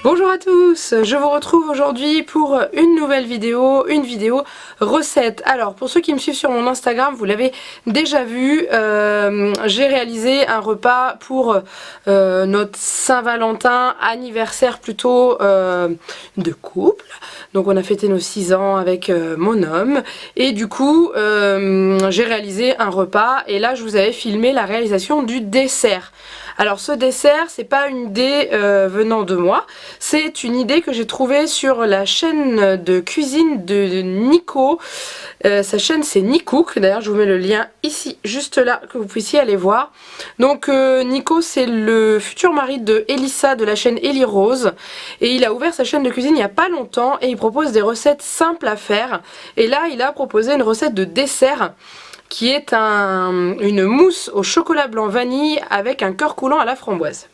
Bonjour à tous, je vous retrouve aujourd'hui pour une nouvelle vidéo, recette. Alors pour ceux qui me suivent sur mon Instagram, vous l'avez déjà vu, j'ai réalisé un repas pour notre Saint-Valentin, anniversaire plutôt de couple. Donc on a fêté nos 6 ans avec mon homme et du coup j'ai réalisé un repas et là je vous avais filmé la réalisation du dessert. Alors ce dessert, c'est pas une idée venant de moi, c'est une idée que j'ai trouvée sur la chaîne de cuisine de Nico. Sa chaîne c'est Nicook, d'ailleurs je vous mets le lien ici, juste là, que vous puissiez aller voir. Donc Nico c'est le futur mari de Elissa de la chaîne Ellie Rose. Et il a ouvert sa chaîne de cuisine il n'y a pas longtemps et il propose des recettes simples à faire. Et là il a proposé une recette de dessert qui est une mousse au chocolat blanc vanille avec un cœur coulant à la framboise.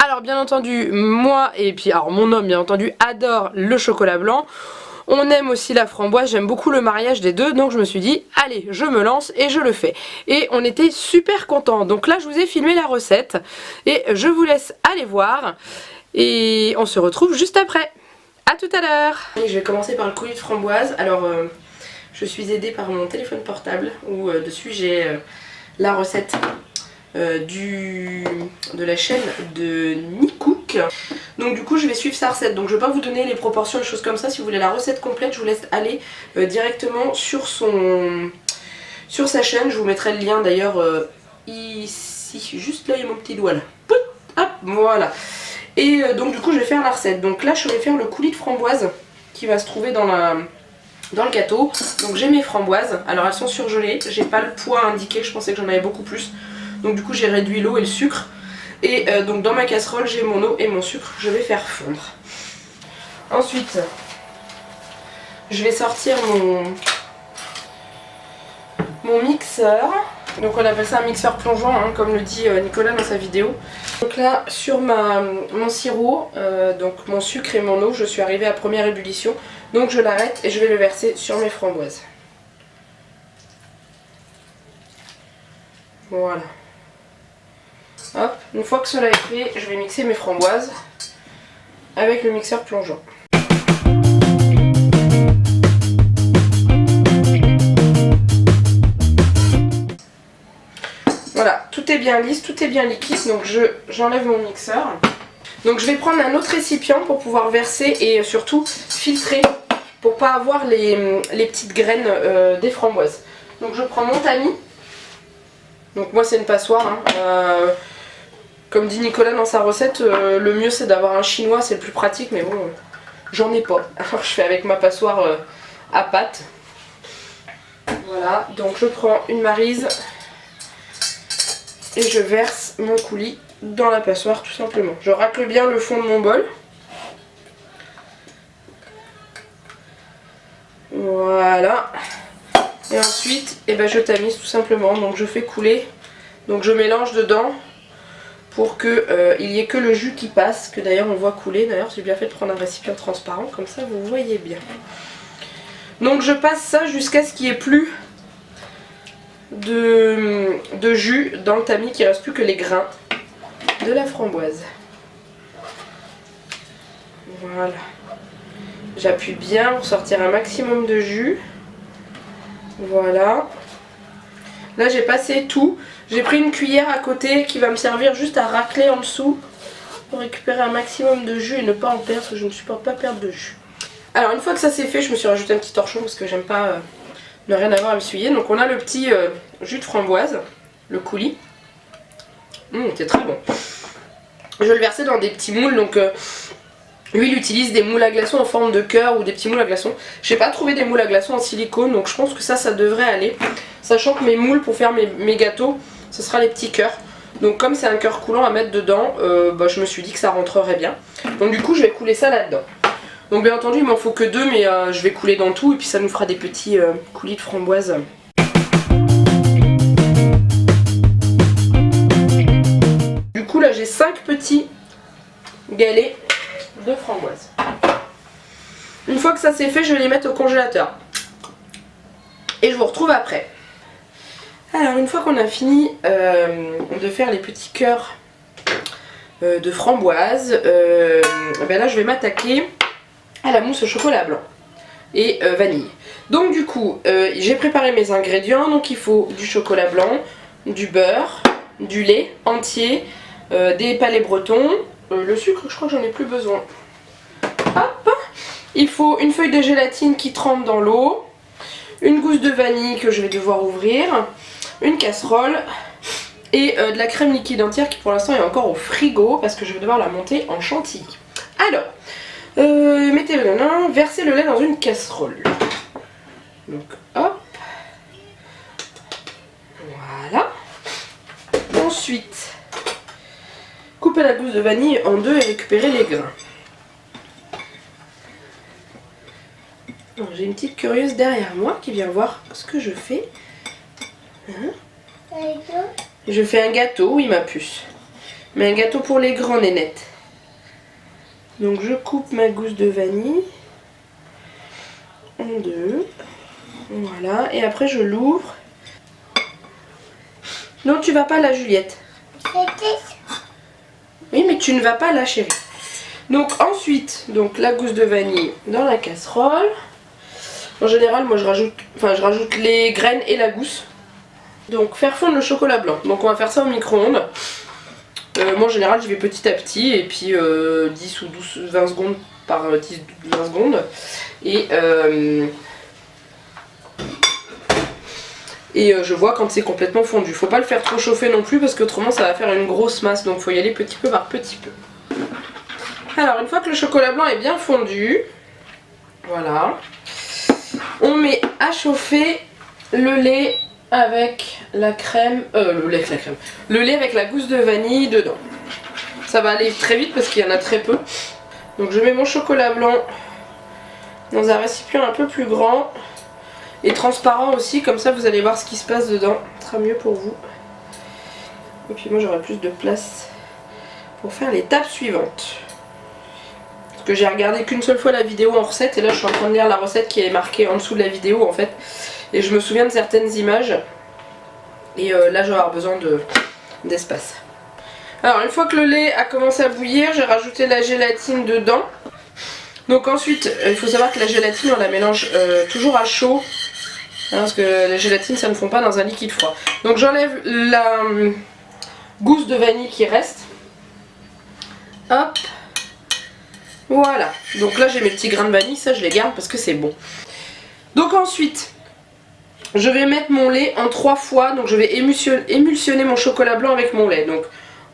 Alors bien entendu, moi et puis alors mon homme bien entendu adore le chocolat blanc. On aime aussi la framboise, j'aime beaucoup le mariage des deux, donc je me suis dit allez je me lance et je le fais. Et on était super contents, donc là je vous ai filmé la recette et je vous laisse aller voir et on se retrouve juste après. A tout à l'heure. Je vais commencer par le coulis de framboise. Alors je suis aidée par mon téléphone portable où dessus j'ai la recette de la chaîne de Nicook. Donc du coup je vais suivre sa recette, donc je ne vais pas vous donner les proportions et choses comme ça. Si vous voulez la recette complète, je vous laisse aller directement sur sa chaîne. Je vous mettrai le lien d'ailleurs ici, juste là il y a mon petit doigt là. Hop, voilà. Et donc du coup je vais faire la recette. Donc là je vais faire le coulis de framboise qui va se trouver dans le gâteau. Donc j'ai mes framboises, alors elles sont surgelées, j'ai pas le poids indiqué, je pensais que j'en avais beaucoup plus. Donc du coup j'ai réduit l'eau et le sucre. Et donc dans ma casserole j'ai mon eau et mon sucre, je vais faire fondre. Ensuite je vais sortir mon mixeur. Donc on appelle ça un mixeur plongeant hein, comme le dit Nicolas dans sa vidéo. Donc là sur mon sirop, donc mon sucre et mon eau, je suis arrivée à première ébullition. Donc je l'arrête et je vais le verser sur mes framboises. Voilà. Hop, une fois que cela est fait, je vais mixer mes framboises avec le mixeur plongeant. Voilà, tout est bien lisse, tout est bien liquide, donc j'enlève mon mixeur. Donc je vais prendre un autre récipient pour pouvoir verser et surtout filtrer pour pas avoir les petites graines des framboises. Donc je prends mon tamis. Donc moi c'est une passoire. Hein. Comme dit Nicolas dans sa recette, le mieux c'est d'avoir un chinois, c'est le plus pratique, mais bon, j'en ai pas. Alors je fais avec ma passoire à pâte. Voilà, donc je prends une maryse et je verse mon coulis dans la passoire tout simplement. Je racle bien le fond de mon bol. Voilà. Et ensuite, je tamise tout simplement. Donc je fais couler. Donc je mélange dedans pour qu'il n'y ait que le jus qui passe. Que d'ailleurs on voit couler. D'ailleurs j'ai bien fait de prendre un récipient transparent. Comme ça vous voyez bien. Donc je passe ça jusqu'à ce qu'il n'y ait plus de jus dans le tamis. Qu'il ne reste plus que les grains de la framboise. Voilà. J'appuie bien pour sortir un maximum de jus. Voilà. Là j'ai passé tout. J'ai pris une cuillère à côté qui va me servir juste à racler en dessous pour récupérer un maximum de jus et ne pas en perdre parce que je ne supporte pas perdre de jus. Alors une fois que ça c'est fait, je me suis rajouté un petit torchon parce que j'aime pas ne rien avoir à m'essuyer. Donc on a le petit jus de framboise, le coulis. C'est très bon. Je vais le verser dans des petits moules. Donc lui il utilise des moules à glaçons en forme de cœur ou des petits moules à glaçons. J'ai pas trouvé des moules à glaçons en silicone, donc je pense que ça devrait aller. Sachant que mes moules pour faire mes gâteaux, ce sera les petits cœurs. Donc comme c'est un cœur coulant à mettre dedans, je me suis dit que ça rentrerait bien. Donc du coup je vais couler ça là-dedans. Donc bien entendu il m'en faut que deux, mais je vais couler dans tout et puis ça nous fera des petits coulis de framboise. Du coup là j'ai 5 petits galets de framboise. Une fois que ça c'est fait, je vais les mettre au congélateur. Et je vous retrouve après. Alors une fois qu'on a fini de faire les petits cœurs de framboise, ben là je vais m'attaquer à la mousse au chocolat blanc et vanille. Donc du coup, j'ai préparé mes ingrédients. Donc il faut du chocolat blanc, du beurre, du lait entier, des palets bretons, le sucre je crois que j'en ai plus besoin. Hop. Il faut une feuille de gélatine qui trempe dans l'eau, une gousse de vanille que je vais devoir ouvrir, une casserole et de la crème liquide entière qui pour l'instant est encore au frigo parce que je vais devoir la monter en chantilly. Alors, mettez le lait, versez le lait dans une casserole. Donc hop, voilà. Ensuite, coupez la gousse de vanille en deux et récupérez les grains. J'ai une petite curieuse derrière moi qui vient voir ce que je fais. Hein? Je fais un gâteau, oui ma puce. Mais un gâteau pour les grands nénettes. Donc je coupe ma gousse de vanille en deux. Voilà, et après je l'ouvre. Non, tu vas pas là, Juliette. Oui, mais tu ne vas pas là, chérie. Donc ensuite, donc la gousse de vanille dans la casserole. En général, moi je rajoute les graines et la gousse. Donc faire fondre le chocolat blanc. Donc on va faire ça au micro-ondes. Moi en général, j'y vais petit à petit et puis 10 ou 12, 20 secondes par 10-20 secondes. Et je vois quand c'est complètement fondu. Faut pas le faire trop chauffer non plus parce qu'autrement ça va faire une grosse masse. Donc faut y aller petit peu par petit peu. Alors une fois que le chocolat blanc est bien fondu, voilà, on met à chauffer le lait avec la crème, le lait avec la gousse de vanille dedans. Ça va aller très vite parce qu'il y en a très peu. Donc je mets mon chocolat blanc dans un récipient un peu plus grand et transparent aussi, comme ça vous allez voir ce qui se passe dedans, ce sera mieux pour vous. Et puis moi j'aurai plus de place pour faire l'étape suivante. Parce que j'ai regardé qu'une seule fois la vidéo en recette et là je suis en train de lire la recette qui est marquée en dessous de la vidéo en fait. Et je me souviens de certaines images et là je vais avoir besoin d'espace. Alors une fois que le lait a commencé à bouillir, j'ai rajouté la gélatine dedans. Donc ensuite il faut savoir que la gélatine on la mélange toujours à chaud. Hein, parce que la gélatine ça ne fond pas dans un liquide froid. Donc j'enlève la gousse de vanille qui reste. Hop. Voilà. Donc là j'ai mes petits grains de vanille, ça je les garde parce que c'est bon. Donc ensuite je vais mettre mon lait en 3 fois. Donc je vais émulsionner mon chocolat blanc avec mon lait. Donc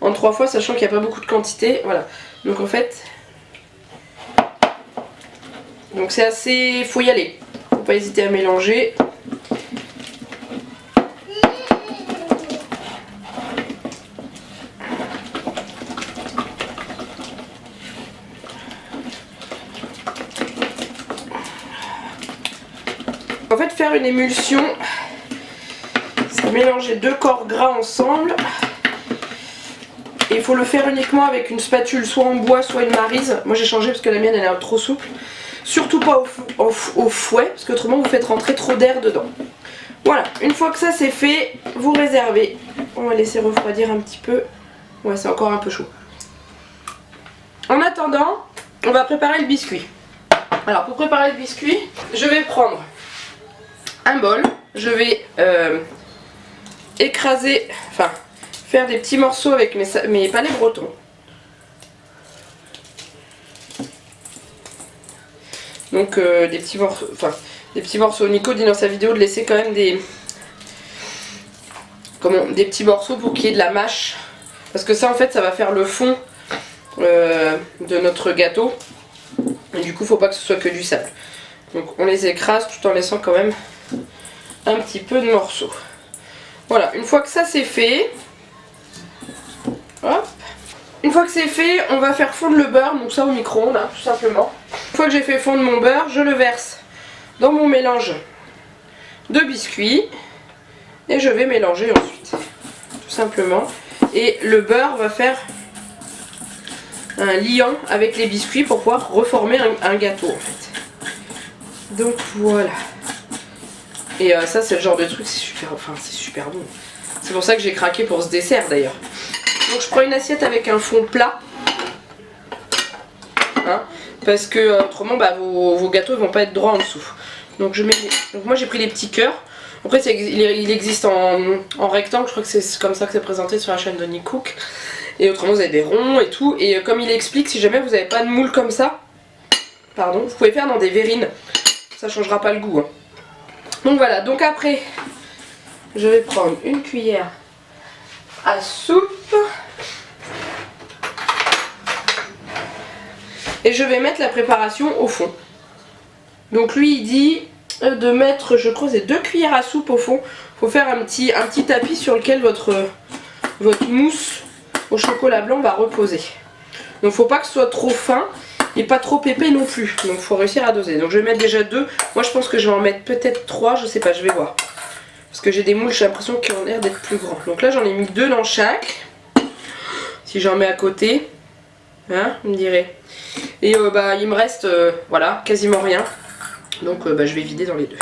en 3 fois sachant qu'il n'y a pas beaucoup de quantité. Voilà. Donc en fait... Donc c'est assez... faut y aller. Faut pas hésiter à mélanger. En fait faire une émulsion, c'est mélanger 2 corps gras ensemble. Et il faut le faire uniquement avec une spatule soit en bois soit une maryse. Moi j'ai changé parce que la mienne elle est trop souple. Surtout pas au fouet parce qu'autrement vous faites rentrer trop d'air dedans. Voilà, une fois que ça c'est fait, vous réservez. On va laisser refroidir un petit peu. Ouais, c'est encore un peu chaud. En attendant, on va préparer le biscuit. Alors pour préparer le biscuit, je vais prendre un bol. Je vais écraser, enfin faire des petits morceaux avec mes palets bretons. Donc des petits morceaux. Nico dit dans sa vidéo de laisser quand même des petits morceaux pour qu'il y ait de la mâche. Parce que ça en fait ça va faire le fond de notre gâteau. Et du coup faut pas que ce soit que du sable. Donc on les écrase tout en laissant quand même un petit peu de morceaux. Voilà, une fois que ça c'est fait, hop. Une fois que c'est fait, on va faire fondre le beurre, donc ça au micro-ondes, hein, tout simplement. Une fois que j'ai fait fondre mon beurre, je le verse dans mon mélange de biscuits et je vais mélanger ensuite, tout simplement. Et le beurre va faire un liant avec les biscuits pour pouvoir reformer un gâteau en fait. Donc voilà. Et ça c'est le genre de truc, c'est super bon. C'est pour ça que j'ai craqué pour ce dessert d'ailleurs. Donc je prends une assiette avec un fond plat. Hein, parce que autrement bah, vos gâteaux ils vont pas être droits en dessous. Donc, donc moi j'ai pris les petits cœurs. Après il existe en rectangle, je crois que c'est comme ça que c'est présenté sur la chaîne de Nick Cook. Et autrement vous avez des ronds et tout. Et comme il explique, si jamais vous n'avez pas de moule comme ça, pardon, vous pouvez faire dans des verrines. Ça changera pas le goût. Hein. Donc voilà, donc après je vais prendre une cuillère à soupe. Et je vais mettre la préparation au fond. Donc lui il dit de mettre, je crois c'est 2 cuillères à soupe au fond. Il faut faire un petit tapis sur lequel votre mousse au chocolat blanc va reposer. Donc faut pas que ce soit trop fin et pas trop épais non plus. Donc faut réussir à doser. Donc je vais mettre déjà 2. Moi je pense que je vais en mettre peut-être 3, je sais pas, je vais voir. Parce que j'ai des moules, j'ai l'impression qu'ils ont l'air d'être plus grands. Donc là j'en ai mis 2 dans chaque. Si j'en mets à côté, hein, vous me direz. Et bah il me reste voilà, quasiment rien. Donc bah, je vais vider dans les 2.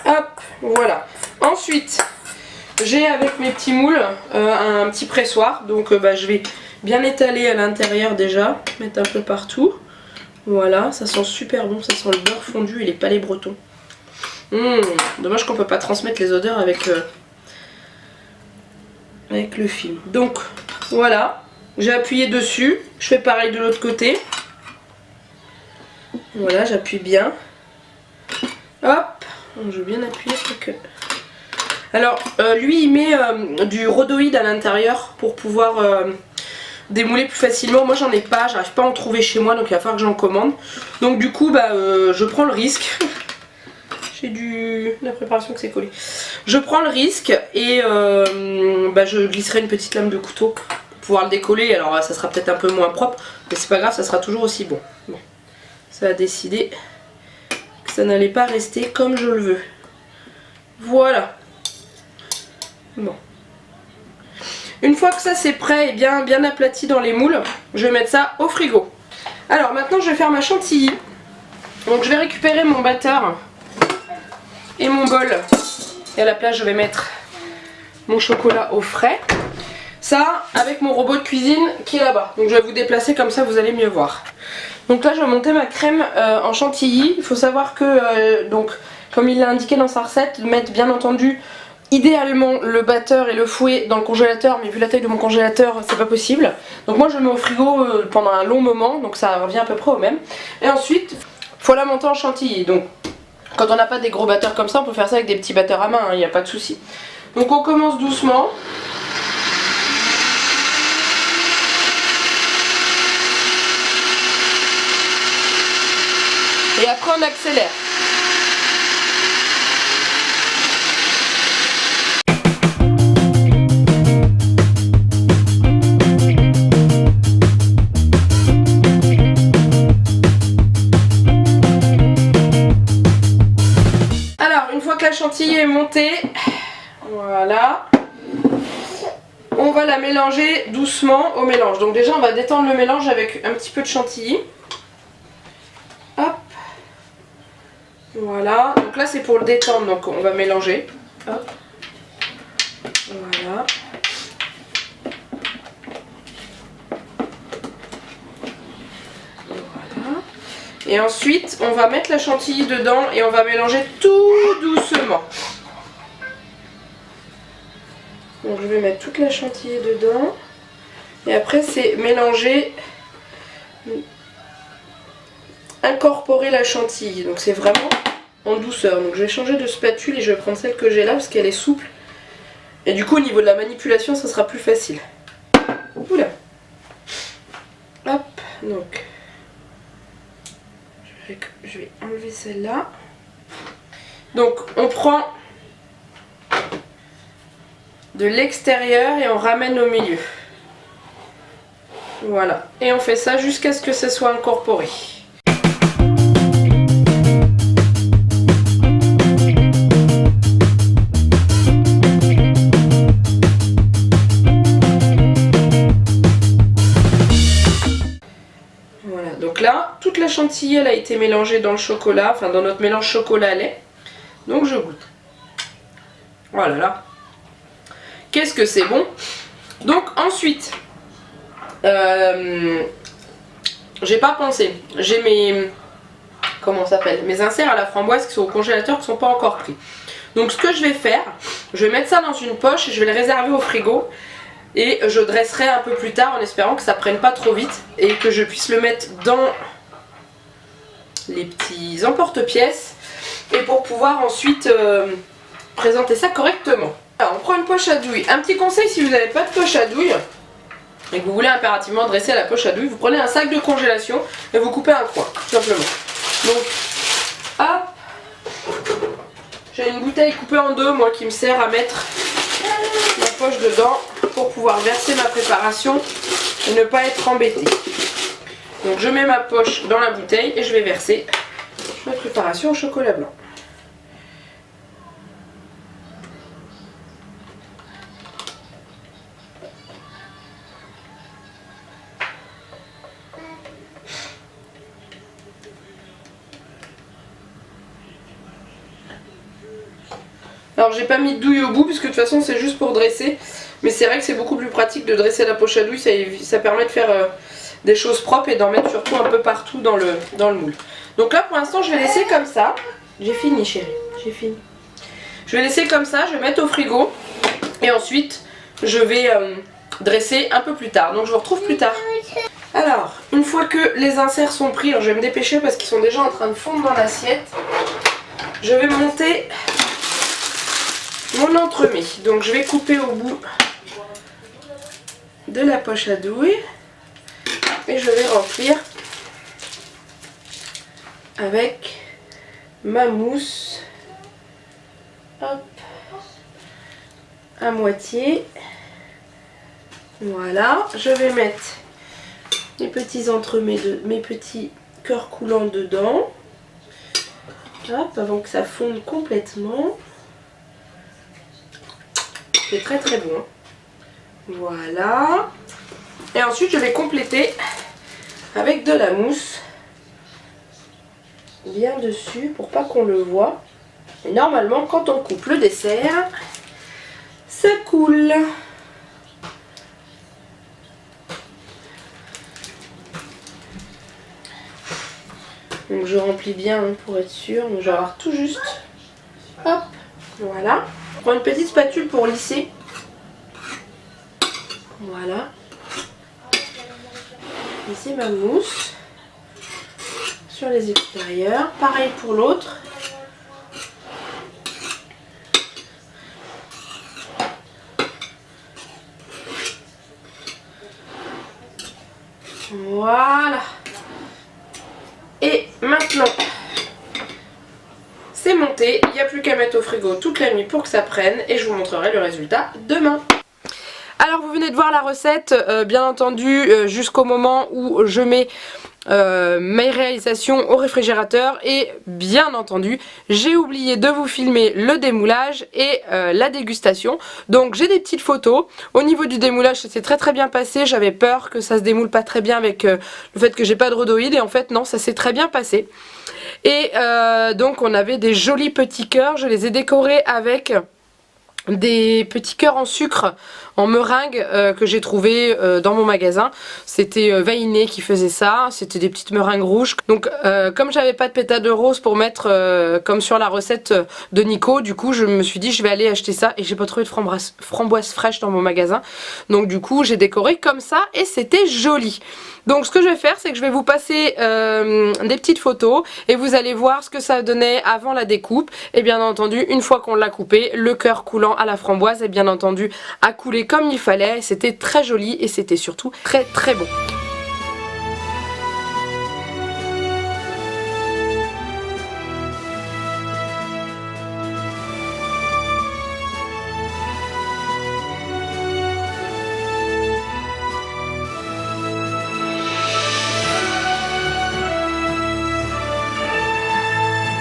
Hop, voilà. Ensuite, j'ai avec mes petits moules un petit pressoir. Donc bah, je vais bien étaler à l'intérieur déjà. Mettre un peu partout. Voilà, ça sent super bon. Ça sent le beurre fondu et les palais bretons. Dommage qu'on peut pas transmettre les odeurs avec le film. Donc voilà, j'ai appuyé dessus. Je fais pareil de l'autre côté. Voilà, j'appuie bien. Hop, je vais bien appuyer pour que... Alors, lui il met du rhodoïde à l'intérieur pour pouvoir démouler plus facilement. Moi j'en ai pas, j'arrive pas à en trouver chez moi, donc il va falloir que j'en commande. Donc du coup, bah, je prends le risque. J'ai la préparation que c'est collé. Je prends le risque et bah, je glisserai une petite lame de couteau pour pouvoir le décoller. Alors ça sera peut-être un peu moins propre, mais c'est pas grave, ça sera toujours aussi bon. Bon. Ça a décidé que ça n'allait pas rester comme je le veux. Voilà. Bon. Une fois que ça c'est prêt et bien aplati dans les moules, je vais mettre ça au frigo. Alors maintenant je vais faire ma chantilly. Donc je vais récupérer mon batteur et mon bol. Et à la place je vais mettre mon chocolat au frais. Ça avec mon robot de cuisine qui est là-bas. Donc je vais vous déplacer comme ça vous allez mieux voir. Donc là je vais monter ma crème en chantilly. Il faut savoir que donc comme il l'a indiqué dans sa recette, mettre bien entendu idéalement le batteur et le fouet dans le congélateur, mais vu la taille de mon congélateur c'est pas possible. Donc moi je le mets au frigo pendant un long moment, donc ça revient à peu près au même. Et ensuite il faut la monter en chantilly. Donc quand on n'a pas des gros batteurs comme ça, on peut faire ça avec des petits batteurs à main, il n'y a pas de souci. Donc on commence doucement. Et après on accélère. Alors une fois que la chantilly est montée, voilà, on va la mélanger doucement au mélange. Donc déjà on va détendre le mélange avec un petit peu de chantilly. Hop. Voilà, donc là c'est pour le détendre, donc on va mélanger. Hop. Voilà. Voilà. Et ensuite on va mettre la chantilly dedans et on va mélanger tout doucement. Donc je vais mettre toute la chantilly dedans. Et après c'est mélanger, incorporer la chantilly. Donc c'est vraiment en douceur. Donc je vais changer de spatule et je vais prendre celle que j'ai là parce qu'elle est souple. Et du coup au niveau de la manipulation ça sera plus facile. Oula. Hop, donc je vais enlever celle-là. Donc on prend de l'extérieur et on ramène au milieu. Voilà. Et on fait ça jusqu'à ce que ça soit incorporé. Voilà. Donc là, toute la chantilly elle a été mélangée dans le chocolat, enfin dans notre mélange chocolat-lait. Donc je goûte. Voilà là. Qu'est-ce que c'est bon! Donc ensuite, j'ai pas pensé. J'ai mes... Comment ça s'appelle? Mes inserts à la framboise qui sont au congélateur qui sont pas encore pris. Donc ce que je vais faire, je vais mettre ça dans une poche et je vais le réserver au frigo. Et je dresserai un peu plus tard en espérant que ça prenne pas trop vite et que je puisse le mettre dans les petits emporte-pièces et pour pouvoir ensuite présenter ça correctement. Alors on prend une poche à douille. Un petit conseil, si vous n'avez pas de poche à douille et que vous voulez impérativement dresser à la poche à douille, vous prenez un sac de congélation et vous coupez un coin, tout simplement. Donc hop, j'ai une bouteille coupée en deux moi qui me sert à mettre ma poche dedans pour pouvoir verser ma préparation et ne pas être embêtée. Donc je mets ma poche dans la bouteille et je vais verser ma préparation au chocolat blanc. Alors j'ai pas mis de douille au bout puisque de toute façon c'est juste pour dresser. Mais c'est vrai que c'est beaucoup plus pratique de dresser la poche à douille, ça permet de faire des choses propres et d'en mettre surtout un peu partout dans le moule. Donc là pour l'instant je vais laisser comme ça. J'ai fini chérie, j'ai fini. Je vais laisser comme ça, je vais mettre au frigo. Et ensuite je vais dresser un peu plus tard. Donc je vous retrouve plus tard. Alors, une fois que les inserts sont pris, alors je vais me dépêcher parce qu'ils sont déjà en train de fondre dans l'assiette. Je vais monter mon entremets. Donc je vais couper au bout de la poche à douille et je vais remplir avec ma mousse. Hop, à moitié. Voilà, je vais mettre les petits entremets de mes petits cœurs coulants dedans. Hop, avant que ça fonde complètement. C'est très très bon. Voilà. Et ensuite je vais compléter avec de la mousse bien dessus pour pas qu'on le voit. Et normalement quand on coupe le dessert, ça coule. Donc je remplis bien pour être sûre. Donc je vais avoir tout juste. Hop, voilà. Je prends une petite spatule pour lisser. Voilà. Lisser ma mousse sur les extérieurs. Pareil pour l'autre. Voilà. Et maintenant, c'est monté. Il n'y a plus qu'à mettre au frigo toute la nuit pour que ça prenne. Et je vous montrerai le résultat demain. Alors vous venez de voir la recette, bien entendu, jusqu'au moment où je mets mes réalisations au réfrigérateur. Et bien entendu, j'ai oublié de vous filmer le démoulage et la dégustation. Donc j'ai des petites photos. Au niveau du démoulage, ça s'est très bien passé. J'avais peur que ça se démoule pas très bien avec le fait que j'ai pas de rhodoïde. Et en fait non, ça s'est très bien passé. Et donc on avait des jolis petits cœurs. Je les ai décorés avec des petits cœurs en sucre, en meringue que j'ai trouvé dans mon magasin. C'était Vainé qui faisait ça, c'était des petites meringues rouges. Donc comme j'avais pas de pétales de rose pour mettre comme sur la recette de Nico, du coup je me suis dit je vais aller acheter ça et j'ai pas trouvé de framboise fraîche dans mon magasin. Donc du coup j'ai décoré comme ça et c'était joli. Donc ce que je vais faire, c'est que je vais vous passer des petites photos et vous allez voir ce que ça donnait avant la découpe. Et bien entendu, une fois qu'on l'a coupé, le cœur coulant à la framboise et bien entendu a coulé comme il fallait. C'était très joli et c'était surtout très bon.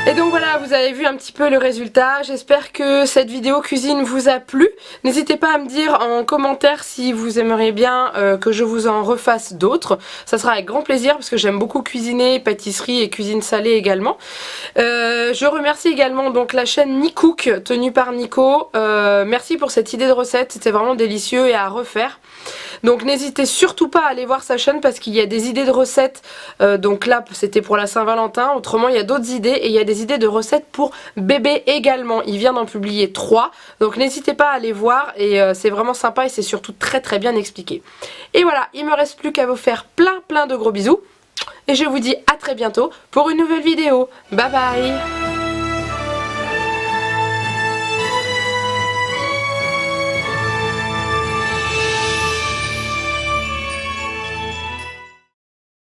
Et donc voilà, vous avez vu un petit peu le résultat. J'espère que cette vidéo cuisine vous a plu. N'hésitez pas à me dire en commentaire si vous aimeriez bien que je vous en refasse d'autres. Ça sera avec grand plaisir parce que j'aime beaucoup cuisiner, pâtisserie et cuisine salée également. Je remercie également donc la chaîne Nicook tenue par Nico. Merci pour cette idée de recette, c'était vraiment délicieux et à refaire. Donc n'hésitez surtout pas à aller voir sa chaîne parce qu'il y a des idées de recettes. Donc là c'était pour la Saint-Valentin, autrement il y a d'autres idées et il y a des idées de recettes pour bébé également. Il vient d'en publier 3, donc n'hésitez pas à aller voir et c'est vraiment sympa et c'est surtout très bien expliqué. Et voilà, il me reste plus qu'à vous faire plein de gros bisous et je vous dis à très bientôt pour une nouvelle vidéo. Bye bye.